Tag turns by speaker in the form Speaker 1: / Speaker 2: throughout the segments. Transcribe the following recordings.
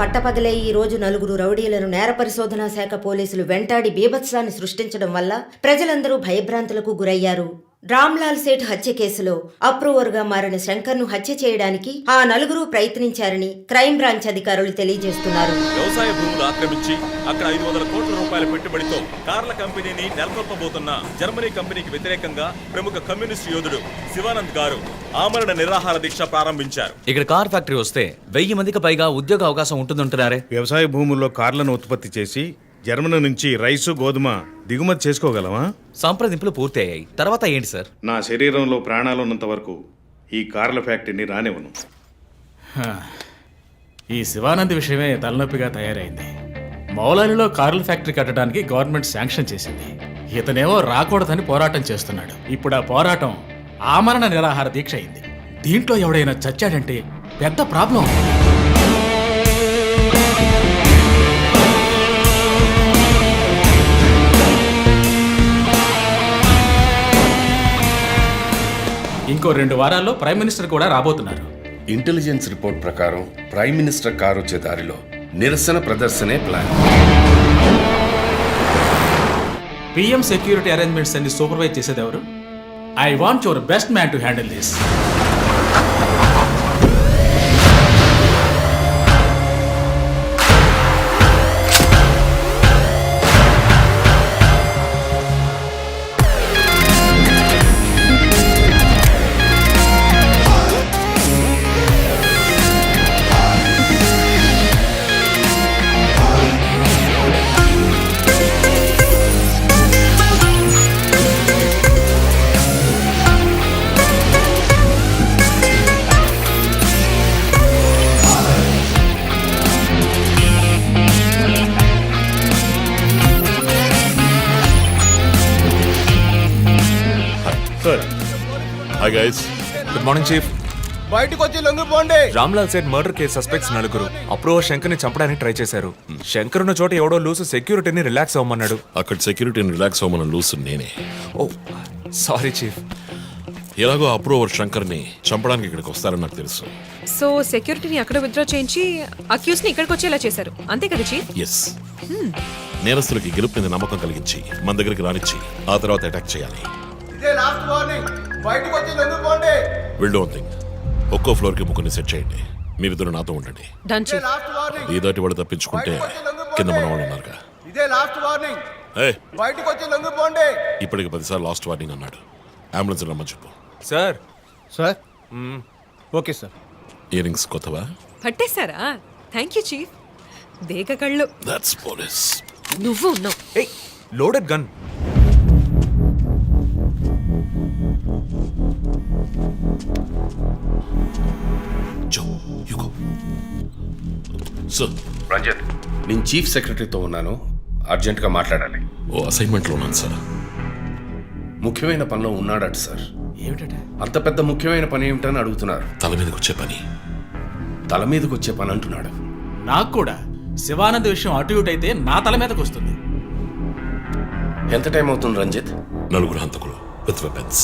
Speaker 1: పట్టపగలే ఈ రోజు నలుగురు రౌడీలను నేర పరిశోధనా శాఖ పోలీసులు వెంటాడి బీభత్సాన్ని సృష్టించడం వల్ల ప్రజలందరూ భయభ్రాంతులకు గురయ్యారు. రామ్లాల్ సేఠ్ హత్య కేసులో అప్రూవర్గా మారిన శంకర్ను హత్య చేయడానికి ఆ నలుగురు ప్రయత్నించారని క్రైమ్ బ్రాంచ్ అధికారులు తెలియజేస్తున్నారు.
Speaker 2: వ్యవసాయ భూములు ఆక్రమించి అక్కడ 500 కోట్ల రూపాయల పెట్టుబడితో కార్ల కంపెనీని నెలకొల్పబోతున్న జర్మనీ కంపెనీకి వ్యతిరేకంగా ప్రముఖ కమ్యూనిస్ట్ యోధుడు శివానంద్ గారు ఆమరణ నిరాహార దీక్ష ప్రారంభించారు.
Speaker 3: ఇక్కడ కార్ ఫ్యాక్టరీ వస్తే 1000 మందికి పైగా ఉద్యోగ అవకాశం ఉంటుందంటున్నారే.
Speaker 4: వ్యవసాయ భూముల్లో కార్లను ఉత్పత్తి చేసి జర్మనీ నుంచి రైసు గోధుమ దిగుమతి చేసుకోగలమా?
Speaker 3: సంప్రదింపులు పూర్తి అయ్యాయి. తర్వాత ఏంటి సార్?
Speaker 4: నా శరీరంలో ప్రాణాలున్నంత వరకు ఈ కార్ల ఫ్యాక్టరీని రానివ్వను.
Speaker 5: ఈ శివానంద్ విషయమే తలనొప్పిగా తయారైంది. మౌలాలిలో కార్ల ఫ్యాక్టరీ కట్టడానికి గవర్నమెంట్ శాంక్షన్ చేసింది. ఇతనేమో రాకూడదని పోరాటం చేస్తున్నాడు. ఇప్పుడు ఆ పోరాటం ఆమరణ నిరాహార దీక్ష అయింది. దీంట్లో ఎవడైనా చచ్చాడంటే పెద్ద ప్రాబ్లం. ఇంకో 2 వారాల్లో ప్రైమ్ మినిస్టర్ కూడా రాబోతున్నారు.
Speaker 6: ఇంటెలిజెన్స్ రిపోర్ట్ ప్రకారం ప్రైమ్ మినిస్టర్ కారు వచ్చే దారిలో నిరసన ప్రదర్శనే ప్లాన్.
Speaker 5: పిఎం సెక్యూరిటీ అరేంజ్మెంట్స్ అన్ని సూపర్వైజ్ చేసేది ఎవరు? I want your best man to handle this.
Speaker 2: Hi guys,
Speaker 7: good morning chief.
Speaker 8: బయటకు వచ్చి లొంగిపోండి.
Speaker 7: Ramlal Seth murder case suspects 4 approver శంకర్ని చంపడానికి ట్రై చేశారు. శంకర్ ఉన్న చోట ఎవడో లూసు సెక్యూరిటీని రిలాక్స్ అవ్వమన్నాడు.
Speaker 2: అక్కడ సెక్యూరిటీని రిలాక్స్ అవ్వమని లూసు నేనే.
Speaker 7: ఓ సారీ చీఫ్.
Speaker 2: ఎలాగో అప్రూవర్ శంకర్ని చంపడానికి ఇక్కడికి వస్తారని నాకు తెలుసు.
Speaker 9: సో సెక్యూరిటీని అక్కడ విత్డ్రా చేయించి అక్యూస్ ని ఇక్కడికి వచ్చేలా చేశారు, అంతే కదా చీఫ్?
Speaker 2: ఎస్. నేరస్తులకి గెలుపు మీద నమ్మకం కలిగించి మన దగ్గరికి రానిచ్చి ఆ తర్వాత అటాక్ చేయాలి.
Speaker 8: ఇదే లాస్ట్ వార్నింగ్. బయటకు వచ్చి లొంగిపోండి.
Speaker 2: Will don't think. ఒక్కో ఫ్లోర్ కి ముగ్గురిని సెట్ చేయండి. మీరిద్దరు నాతో ఉండండి.
Speaker 9: Done chief.
Speaker 8: Last warning.
Speaker 2: ఈ దాటి వాళ్ళు తప్పించుకుంటే కింద మన వాళ్ళు ఉన్నారుగా.
Speaker 8: ఇదే లాస్ట్ వార్నింగ్. బయటకు వచ్చి లొంగిపోండి.
Speaker 2: ఇప్పటికి 10 సార్లు లాస్ట్ వార్నింగ్ అన్నాడు. అంబులెన్స్ రమ్మని చెప్పు.
Speaker 7: Sir.
Speaker 8: Sir okay sir.
Speaker 2: Ear rings కొత్తవా?
Speaker 9: పట్టేశారా? Thank you chief. దేక కళ్ళు.
Speaker 2: That's police.
Speaker 9: నువ్వు ఉన్నావు.
Speaker 7: ఏయ్, లోడెడ్ గన్.
Speaker 2: జో యు గో. సార్.
Speaker 6: రంజిత్, నేను చీఫ్ సెక్రటరీతో ఉన్నాను. అర్జెంటుగా మాట్లాడాలి.
Speaker 2: ఓ అసైన్మెంట్లో ఉన్నాను సార్.
Speaker 6: ముఖ్యమైన పనిలో ఉన్నాడట సార్.
Speaker 5: ఏమిటంటే
Speaker 6: అంత పెద్ద ముఖ్యమైన పని ఏమిటని అడుగుతున్నారు.
Speaker 2: తల మీదకి వచ్చే పని.
Speaker 6: తల మీదకి వచ్చే పని అంటున్నాడు.
Speaker 5: నాకు కూడా శివానంద్ విషయం అటు ఇటు అయితే నా తల మీదకి వస్తుంది.
Speaker 6: ఎంత టైం అవుతుంది రంజిత్?
Speaker 2: 4 హంతకులు విత్ వెపన్స్.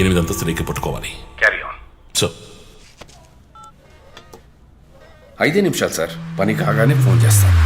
Speaker 2: 8 అంతస్తులు ఎక్కి పట్టుకోవాలి.
Speaker 6: Carry on.
Speaker 2: సార్.
Speaker 6: 5 నిమిషాలు సార్. పని కాగానే ఫోన్ చేస్తాను.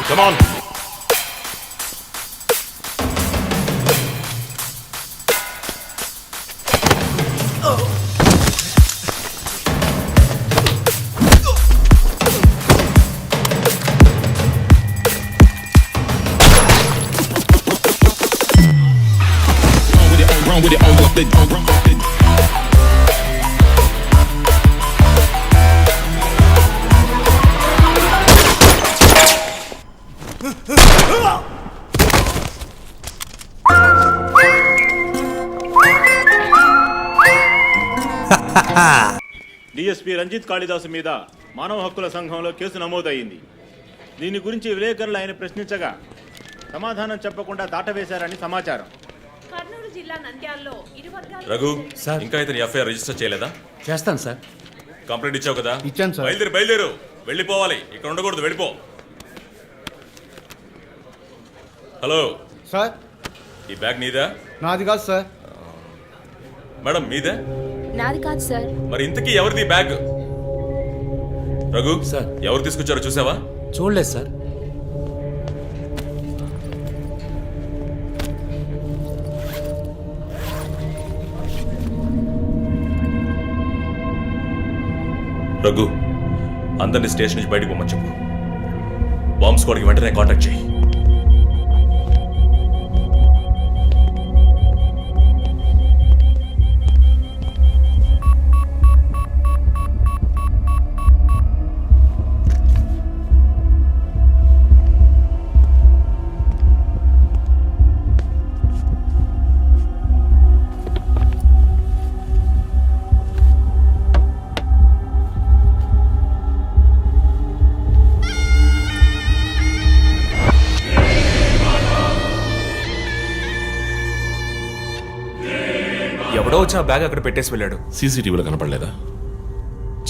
Speaker 6: Come on.
Speaker 10: DSP Ranjith Kalidasu మీద మానవ హక్కుల సంఘంలో కేసు నమోదయ్యింది. దీని గురించి విలేకరులు ఆయన ప్రశ్నించగా సమాధానం చెప్పకుండా దాటవేశారని సమాచారం.
Speaker 9: కర్నూలు జిల్లా నంద్యాలలో
Speaker 2: రఘు సార్ ఇంకా ఇతని ఎఫ్ఐఆర్ రిజిస్టర్ చేయలేదా?
Speaker 5: చేస్తాను సార్.
Speaker 2: కంప్లైంట్ ఇచ్చావు కదా?
Speaker 5: ఇచ్చాను సార్.
Speaker 2: బయలుదేరు వెళ్ళిపోవాలి, ఇక్కడ ఉండకూడదు, వెళ్ళిపో. హలో
Speaker 8: సార్,
Speaker 2: ఈ బ్యాగ్ నీదా?
Speaker 8: నాది కాదు సార్.
Speaker 2: మేడం మీదే?
Speaker 9: నాది కాదు సార్.
Speaker 2: మరి ఇంతకీ ఎవరిది బ్యాగ్? రఘు
Speaker 3: సార్.
Speaker 2: ఎవరు తీసుకొచ్చారో చూసావా?
Speaker 3: చూడలేదు సార్.
Speaker 2: రఘు అందరినీ స్టేషన్ నుంచి బయటకు పోమని చెప్పు. బాంబ్ స్క్వాడ్కి వెంటనే కాంటాక్ట్ చేయి.
Speaker 7: ఎవడో వచ్చి ఆ బ్యాగ్ అక్కడ పెట్టేసి వెళ్ళాడు.
Speaker 6: సీసీటీవీలో కనపడలేదా?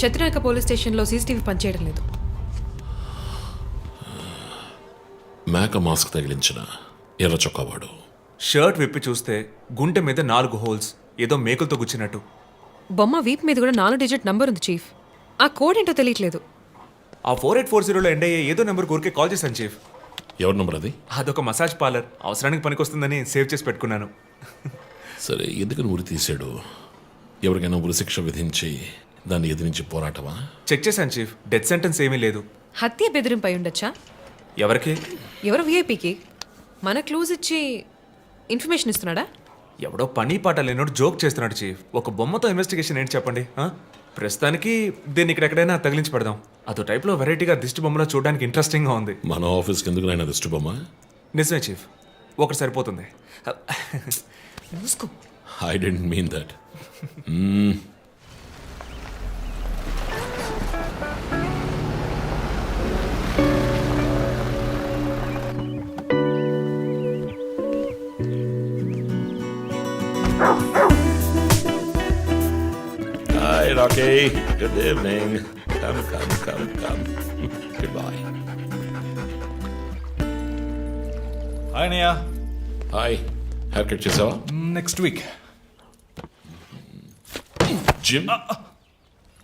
Speaker 9: చత్రనాయక పోలీస్ స్టేషన్లో సీసీటీవీ పనిచేయడం లేదు.
Speaker 6: మేక మాస్క్ తగిలించిన ఎర్ర చొక్కావాడు.
Speaker 7: షర్ట్ విప్పి చూస్తే గుంటె మీద 4 హోల్స్, ఏదో మేకులతో గుచ్చినట్టు.
Speaker 9: బొమ్మ వీప్ మీద కూడా 4 డిజిట్ నంబర్ ఉంది చీఫ్. ఆ కోడ్ ఏంటో తెలియట్లేదు.
Speaker 7: ఆ 4840లో ఎండ్ అయ్యే ఏదో నెంబర్ ఊరికే కాల్ చేశాను చీఫ్.
Speaker 6: ఎవరి నంబర్ అది?
Speaker 7: అదొక మసాజ్ పార్లర్, అవసరానికి పనికొస్తుందని సేవ్ చేసి పెట్టుకున్నాను.
Speaker 6: సరే, ఎందుకని ఉరి తీశాడు? ఎవరికైనా ఉరి శిక్ష విధించి దాన్ని ఎదిరించి పోరాటమా?
Speaker 7: చెక్ చేశాను చీఫ్, డెత్ సెంటెన్స్ ఏమీ లేదు.
Speaker 9: హత్య బెదిరింపై ఉండొచ్చా?
Speaker 7: ఎవరికి?
Speaker 9: ఎవరు విఐపీకి మన క్లూజ్ ఇచ్చి ఇన్ఫర్మేషన్ ఇస్తున్నాడా?
Speaker 7: ఎవడో పని పాట లేనోడు జోక్ చేస్తున్నాడు చీఫ్. ఒక బొమ్మతో ఇన్వెస్టిగేషన్ ఏంటి చెప్పండి? ప్రస్తుతానికి దీన్ని ఇక్కడ ఎక్కడైనా తగిలించి పెడదాం. అదో టైప్లో వెరైటీగా దిష్టి బొమ్మలో చూడడానికి ఇంట్రెస్టింగ్గా ఉంది.
Speaker 6: మన ఆఫీస్కి ఎందుకు నాయన దిష్టి బొమ్మ?
Speaker 7: నిజమే చీఫ్, ఒకటి సరిపోతుంది.
Speaker 9: మూసుకో.
Speaker 6: I didn't mean that. Hi, Rocky. Good evening. Come. Goodbye.
Speaker 5: Hi అన్నయ్య.
Speaker 6: Hi. Hair cut చేసావా?
Speaker 5: Next week.
Speaker 6: జిమ్?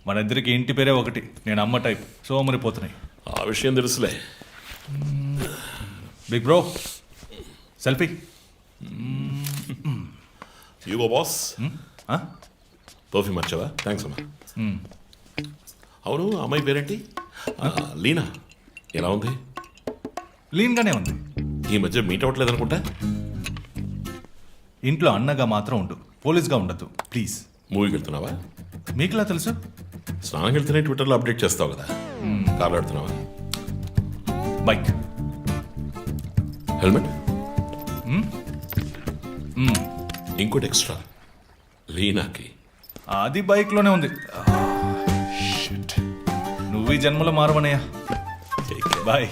Speaker 5: మన ఇద్దరికి ఇంటి పేరే ఒకటి. నేను అమ్మ టైప్, సోమరిపోతున్నాయి.
Speaker 6: ఆ విషయం తెలుసులే.
Speaker 5: Big bro selfie.
Speaker 6: ఇగో బాస్, పర్ఫ్యూమ్ వచ్చావా? థ్యాంక్స్ అమ్మా. అవును, అమ్మాయి పేరేంటి? లీనా. ఎలా ఉంది?
Speaker 5: లీన్గానే ఉంది.
Speaker 6: ఈ మధ్య మీట్ అవ్వట్లేదు అనుకుంటా.
Speaker 5: ఇంట్లో అన్నగా మాత్రం ఉండు, పోలీస్గా ఉండద్దు ప్లీజ్.
Speaker 6: మూవీకి వెళ్తున్నావా?
Speaker 5: మీకులా తెలుసు?
Speaker 6: స్నానం వెళ్తేనే ట్విట్టర్లో అప్డేట్ చేస్తావు కదా. కార్లో వెళ్తున్నావా?
Speaker 5: బైక్.
Speaker 6: హెల్మెట్? ఇంకోటి ఎక్స్ట్రా లీనాకి.
Speaker 5: అది బైక్లోనే ఉంది. నువ్వు ఈ జన్మలో మారవనయ్యా. బాయ్.